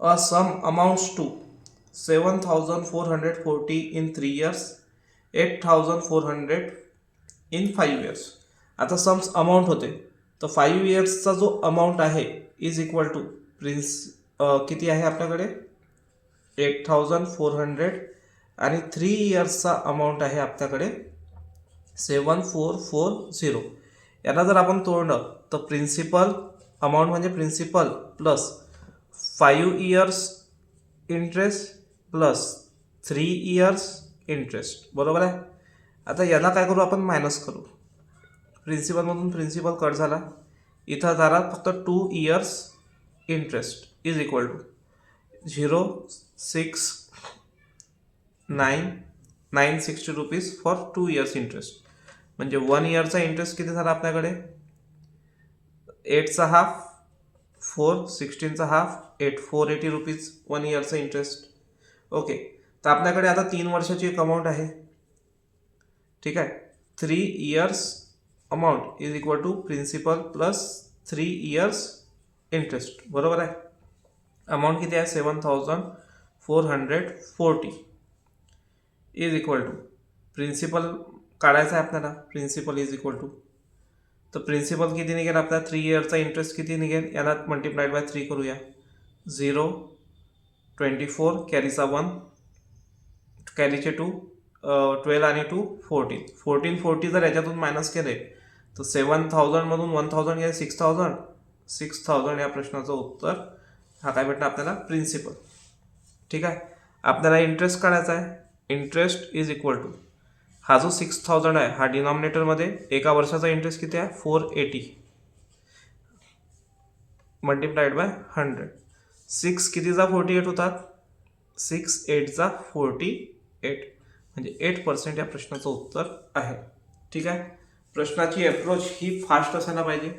A sum amounts to 7,440 in 3 years, 8,400 in 5 years. आता sums amount होते, तर 5 इयर्सचा जो अमाऊंट आहे इज इक्वल टू किती आहे आपल्याकडे 8,400 आणि 3 इयर्सचा अमाऊंट आहे आपल्याकडे 7,440. याला जर आपण तोडलं तर प्रिन्सिपल अमाऊंट म्हणजे principal plus 5 years interest plus 3 years interest, बरोबर आहे. आता याला काय करू आपण मायनस करू. प्रिन्सिपलमधून प्रिन्सिपल कट झाला, इथं झाला फक्त 2 years interest is equal to 0,6,960 rupees for 2 years interest. म्हणजे 1 इयरचा इंटरेस्ट किती झाला आपल्याकडे 8चा हाफ 4, 16चा हाफ 8, 480 रुपीज 1 इयरचा इंटरेस्ट. ओके, तर आपल्याकडे आता 3 वर्षाची एक अमाऊंट आहे. ठीक आहे, 3 years amount is equal to principal plus 3 years interest, बरोबर आहे. अमाऊंट किती आहे 7,440 इज इक्वल टू प्रिन्सिपल काढायचं आहे आपल्याला. प्रिन्सिपल इज इक्वल टू, तर प्रिन्सिपल किती निघेल आपल्याला 3 इयरचा इंटरेस्ट किती निघेल याला मल्टिप्लाइड बाय 3 करूया. 0,24 कॅरीचा 1 कॅरीचे 2 12 आणि 2 14. 1440 जर याच्यातून मायनस केले तर 7,000मधून 1,000 गेले 6,000 या प्रश्नाचं उत्तर हा काय भेटणार आपल्याला प्रिन्सिपल. ठीक आहे, आपल्याला इंटरेस्ट काढायचा आहे. इंटरेस्ट इज इक्वल टू हा जो 6,000 आहे हा डिनॉमिनेटरमध्ये एका वर्षाचा इंटरेस्ट किती आहे 480 मल्टिप्लाइड बाय 100. 6 कितीचा 48 होतात 6 8चा 48 म्हणजे 8% या प्रश्नाचं उत्तर आहे. ठीक आहे, प्रश्नाची अप्रोच ही फास्ट असायला पाहिजे.